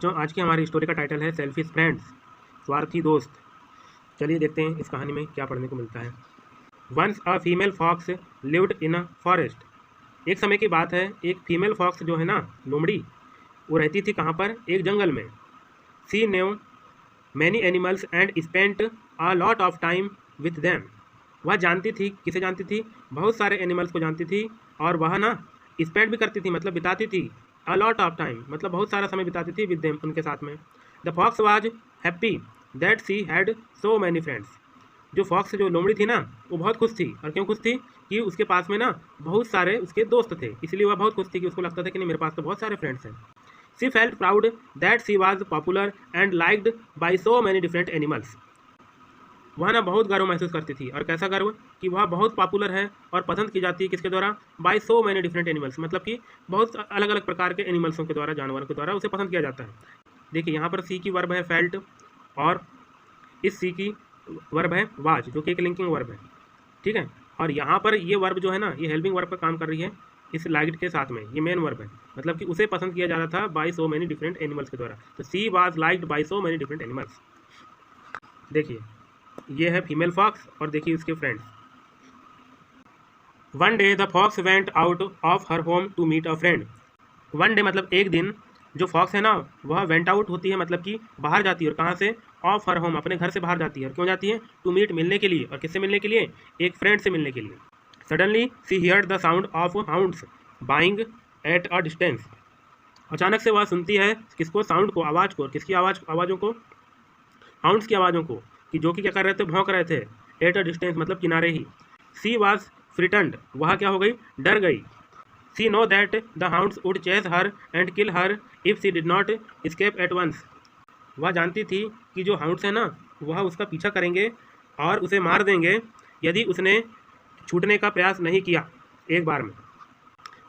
बच्चों आज की हमारी स्टोरी का टाइटल है सेल्फिश फ्रेंड्स, स्वार्थी दोस्त। चलिए देखते हैं इस कहानी में क्या पढ़ने को मिलता है। Once a female fox lived in a forest. एक समय की बात है, एक फीमेल फॉक्स जो है ना, लोमड़ी, वो रहती थी कहाँ पर? एक जंगल में। She knew many animals and spent a lot of time with them. वह जानती थी, किसे जानती थी? बहुत सारे एनिमल्स को जानती थी, और वह ना स्पेंड भी करती थी, मतलब बिताती थी। अ लॉट ऑफ टाइम मतलब बहुत सारा समय बिताती थी विद देम, उनके साथ में। The fox was happy that she had so many friends. जो फॉक्स, जो लोमड़ी थी ना, वो बहुत खुश थी। और क्यों खुश थी? कि उसके पास में ना बहुत सारे उसके दोस्त थे, इसलिए वह बहुत खुश थी कि उसको लगता था कि नहीं, मेरे पास तो बहुत सारे फ्रेंड्स हैं। सी felt proud that she was popular and liked by so many different animals. वह ना बहुत गर्व महसूस करती थी। और कैसा गर्व? कि वह बहुत पॉपुलर है और पसंद की जाती है। किसके द्वारा? By so many different animals, मतलब कि बहुत अलग अलग प्रकार के एनिमल्सों के द्वारा, जानवरों के द्वारा उसे पसंद किया जाता है। देखिए यहाँ पर सी की वर्ब है फेल्ट, और इस सी की वर्ब है वाज, जो कि एक लिंकिंग वर्ब है, ठीक है। और यहाँ पर ये वर्ब जो है ना, ये हेल्पिंग वर्ब का काम कर रही है इस लाइक्ड के साथ में। ये मेन वर्ब है, मतलब कि उसे पसंद किया जा रहा था by so many different animals के द्वारा। तो she was liked by so many different animals. देखिए ये है फीमेल फॉक्स, और देखिए उसके friends. One day the fox went out of her home to meet a friend. One day मतलब एक दिन, जो फॉक्स है ना, वह वेंट आउट होती है, मतलब कि बाहर जाती है। और कहाँ से? ऑफ हर होम, अपने घर से बाहर जाती है। और क्यों जाती है? टू मीट, मिलने के लिए। और किससे मिलने के लिए? एक फ्रेंड से मिलने के लिए। Suddenly she heard the sound of hounds baying at a distance. अचानक से वह सुनती है किसको? साउंड को, आवाज़ को। और किसकी आवाज़ों को? हाउंड्स की आवाज़ों को, कि जो कि क्या कर रहे थे? भौंक रहे थे। एट अ डिस्टेंस मतलब किनारे ही। सी वॉज फ्रिटन्ड, वह क्या हो गई? डर गई। She knew that the hounds would chase her and kill her if she did not escape at once. वह जानती थी कि जो हाउंड्स है ना, वह उसका पीछा करेंगे और उसे मार देंगे यदि उसने छूटने का प्रयास नहीं किया एक बार में।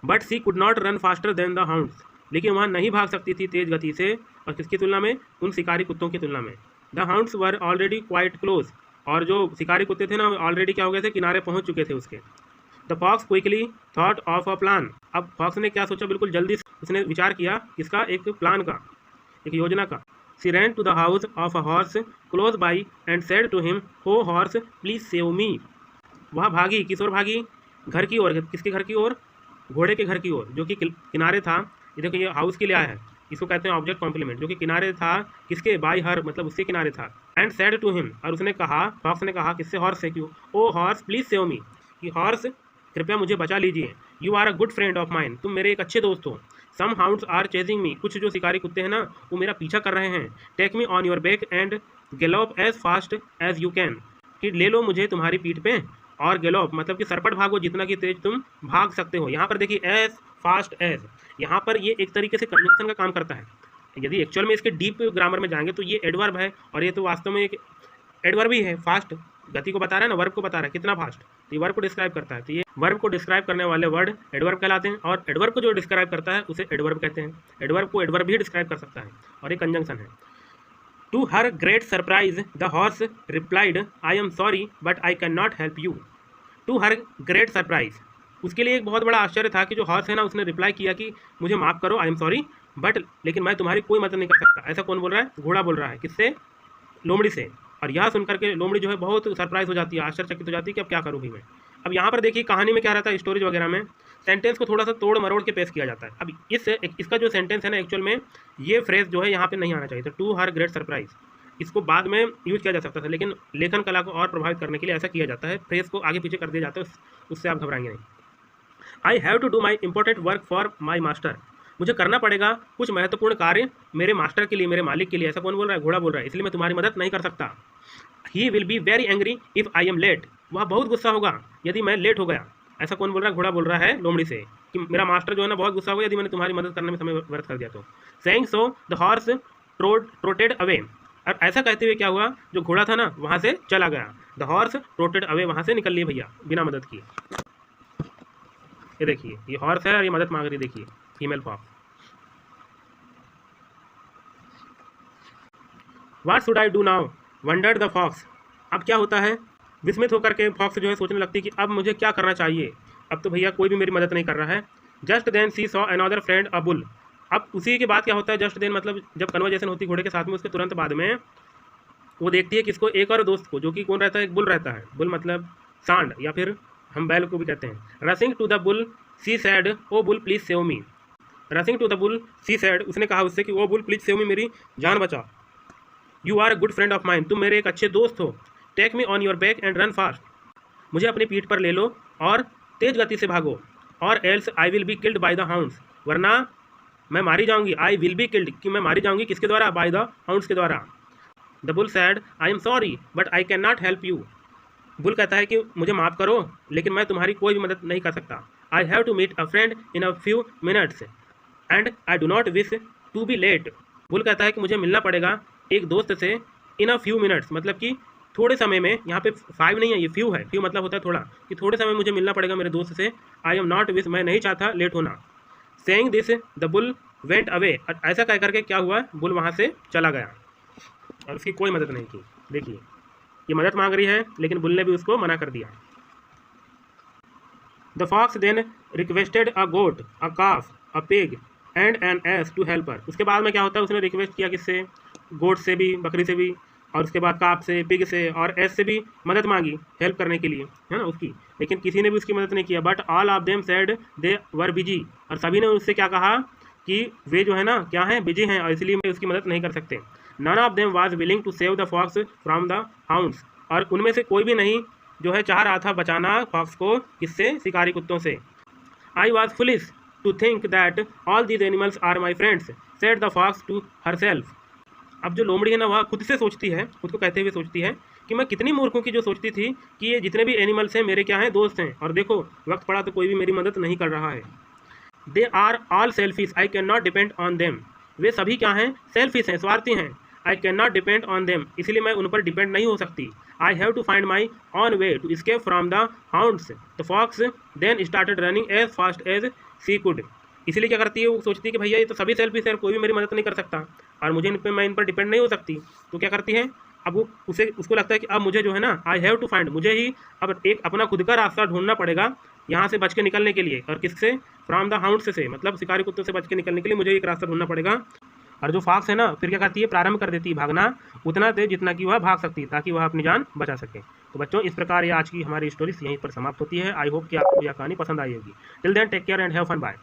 But she could not run faster than the hounds, लेकिन वह नहीं भाग सकती थी तेज गति से। और किसकी तुलना में? उन शिकारी कुत्तों की तुलना में। The hounds were already quite close, और जो शिकारी कुत्ते थे ना, ऑलरेडी क्या हो गए थे? किनारे पहुंच चुके थे उसके। The fox quickly thought of a plan. अब फॉक्स ने क्या सोचा? बिल्कुल जल्दी से उसने विचार किया, किसका? एक प्लान का, एक योजना का। She ran to the house of a horse close by and said to him, oh horse please save me. वह भागी, किस ओर भागी? घर की ओर। किसके घर की ओर? घोड़े के घर की ओर, जो कि किनारे था। ये देखो, ये हाउस के लिए आया है, इसको कहते हैं ऑब्जेक्ट कॉम्प्लीमेंट, जो कि किनारे था। किसके? बाई हर, मतलब उसके किनारे था। एंड सेड टू हिम, और उसने कहा, फॉक्स ने कहा, किससे? हॉर्स से। क्यों? Oh horse please save me, कि हॉर्स कृपया मुझे बचा लीजिए। You are a good friend of mine, तुम मेरे एक अच्छे दोस्त हो। Some hounds are chasing me, कुछ जो शिकारी कुत्ते हैं ना, वो मेरा पीछा कर रहे हैं। Take me on your back and gallop as fast as you can, कि ले लो मुझे तुम्हारी पीठ पे, और गैलोप मतलब कि सरपट भागो, जितना कि तेज तुम भाग सकते हो। यहाँ पर देखिए एज फास्ट एज, यहाँ पर ये एक तरीके से कंजंक्शन का काम करता है। यदि एक्चुअल में इसके डीप ग्रामर में जाएंगे तो ये एडवर्ब है, और ये तो वास्तव में एक एडवर्ब ही है। फास्ट गति को बता रहा है ना, वर्ब को बता रहा है कितना फास्ट, तो ये वर्ब को डिस्क्राइब करता है। तो ये वर्ब को डिस्क्राइब करने वाले वर्ड एडवर्ब कहलाते हैं, और एडवर्ब को जो डिस्क्राइब करता है उसे एडवर्ब कहते हैं। एडवर्ब को एडवर्ब भी डिस्क्राइब कर सकता है, और ये कंजंक्शन है। To her great surprise the horse replied, I am sorry but I can not help you. To her great surprise, उसके लिए एक बहुत बड़ा आश्चर्य था कि जो हॉर्स है ना, उसने रिप्लाई किया कि मुझे माफ़ करो, आई एम सॉरी बट, लेकिन मैं तुम्हारी कोई मदद नहीं कर सकता। ऐसा कौन बोल रहा है? घोड़ा बोल रहा है। किससे? लोमड़ी से। और यह सुनकर के लोमड़ी जो है बहुत सरप्राइज हो जाती है, आश्चर्यचकित हो जाती है कि अब क्या करूँगी मैं। अब यहाँ पर देखिए कहानी में क्या रहता है, स्टोरीज वगैरह में सेंटेंस को थोड़ा सा तोड़ मरोड़ के पेश किया जाता है। अब इसका जो सेंटेंस है ना, एक्चुअल में ये फ्रेज जो है यहाँ पे नहीं आना चाहिए था, टू हर ग्रेट सरप्राइज। इसको बाद में यूज किया जा सकता था, लेकिन लेखन कला को और प्रभावित करने के लिए ऐसा किया जाता है, फ्रेज को आगे पीछे कर दिया जाता है, उससे आप घबराएंगे नहीं। I have to do my important work for my master, मुझे करना पड़ेगा कुछ महत्वपूर्ण कार्य मेरे मास्टर के लिए, मेरे मालिक के लिए। ऐसा कौन बोल रहा है? घोड़ा बोल रहा है। इसलिए मैं तुम्हारी मदद नहीं कर सकता। He will be very angry if I am late, वह बहुत गुस्सा होगा यदि मैं लेट हो गया। ऐसा कौन बोल रहा है? घोड़ा बोल रहा है लोमड़ी से, कि मेरा मास्टर जो है ना बहुत गुस्सा होगा यदि मैंने तुम्हारी मदद करने में समय व्यर्थ कर दिया तो। Saying so the horse ट्रोटेड away, और ऐसा कहते हुए क्या हुआ? जो घोड़ा था ना, वहाँ से चला गया। द हॉर्स ट्रोटेड अवे, वहाँ से निकल लिए भैया बिना मदद किए। ये देखिए, ये हॉर्स है और ये मदद मांग रही, देखिए female fox. What should I do now wondered the fox. अब क्या होता है? विस्मित होकर के फॉक्स जो है सोचने लगती है कि अब मुझे क्या करना चाहिए, अब तो भैया कोई भी मेरी मदद नहीं कर रहा है। Just then she saw another friend a bull, अब उसी के बाद क्या होता है, जस्ट देन मतलब जब कन्वर्जेशन होती है घोड़े के साथ में, उसके तुरंत बाद में वो देखती है किसको, एक और दोस्त को, जो कि कौन रहता है, एक बुल रहता है। बुल मतलब सांड या फिर हम बैल को भी कहते हैं। Rushing to the bull she said, oh bull please save me. Rushing to the bull she said, उसने कहा उससे कि oh bull please save me, मेरी जान बचा। You are a good friend of mine, तुम मेरे एक अच्छे दोस्त हो। Take me on your back and run fast, मुझे अपनी पीठ पर ले लो और तेज गति से भागो। और else I will be killed by the hounds, वरना मैं मारी जाऊंगी। आई विल बी किल्ड, कि मैं मारी जाऊंगी किसके द्वारा, बाय द हाउंड्स के द्वारा। The bull sad I am sorry but I can not help you, bull कहता है कि मुझे माफ़ करो लेकिन मैं तुम्हारी कोई भी मदद नहीं कर सकता। I have to meet a friend in a few minutes and I do not wish to be late. Bull कहता है कि मुझे मिलना पड़ेगा एक दोस्त से इन अ फ्यू मिनट्स, मतलब कि थोड़े समय में, यहाँ पे 5 नहीं है, ये फ्यू है। फ्यू मतलब होता है थोड़ा, कि थोड़े समय मुझे मिलना पड़ेगा मेरे दोस्त से। आई एम नॉट विश, मैं नहीं चाहता लेट होना। Saying this the bull went away, ऐसा कह करके क्या हुआ, बुल वहाँ से चला गया और उसकी कोई मदद नहीं की। देखिए ये मदद मांग रही है लेकिन बुल ने भी उसको मना कर दिया। The fox then requested a goat, a calf, a pig and an ass to help her. उसके बाद में क्या होता है, उसने रिक्वेस्ट किया किससे, गोट से भी, बकरी से भी, और उसके बाद काफ से, पिग से और एस से भी मदद मांगी हेल्प करने के लिए, है ना उसकी, लेकिन किसी ने भी उसकी मदद नहीं किया। But all of them said they were busy, और सभी ने उससे क्या कहा कि वे जो है ना क्या है, बिजी हैं और इसलिए मैं उसकी मदद नहीं कर सकते। None of them was willing to save the fox from the hounds, और उनमें से कोई भी नहीं जो है चाह रहा था बचाना फॉक्स को, किससे, शिकारी कुत्तों से। I was foolish to think that all these animals are my friends, said the fox to herself. अब जो लोमड़ी है ना, वह खुद से सोचती है, खुद को कहते हुए सोचती है कि मैं कितनी मूर्ख हूँ कि जो सोचती थी कि ये जितने भी एनिमल्स हैं मेरे क्या हैं, दोस्त हैं, और देखो वक्त पड़ा तो कोई भी मेरी मदद नहीं कर रहा है। They are all selfish, I can not depend on them, वे सभी क्या हैं, सेल्फिश हैं, स्वार्थी हैं। I can not depend on them, इसलिए मैं उन पर डिपेंड नहीं हो सकती। I have to find my own way to escape from the hounds. The fox then started running as fast as she could, इसलिए क्या करती है, वो सोचती है कि भैया ये तो सभी सेल्फिश है, कोई भी मेरी मदद नहीं कर सकता और मुझे मैं इन पर डिपेंड नहीं हो सकती। तो क्या करती है, अब वो उसको लगता है कि अब मुझे जो है ना, आई हैव टू फाइंड, मुझे ही अब एक अपना खुद का रास्ता ढूंढना पड़ेगा यहाँ से बच के निकलने के लिए। और किससे, फ्रॉम द हाउंड्स से, मतलब शिकारी कुत्तों से बच के निकलने के लिए मुझे एक रास्ता ढूंढना पड़ेगा। और जो फॉक्स है ना, फिर क्या करती है, प्रारंभ कर देती है भागना उतना तेज जितना कि वह भाग सकती है, ताकि वह अपनी जान बचा सके। तो बच्चों इस प्रकार ये आज की हमारी स्टोरी यहीं पर समाप्त होती है। आई होप कि आपको यह कहानी पसंद आई होगी। Till then take care and have fun, bye.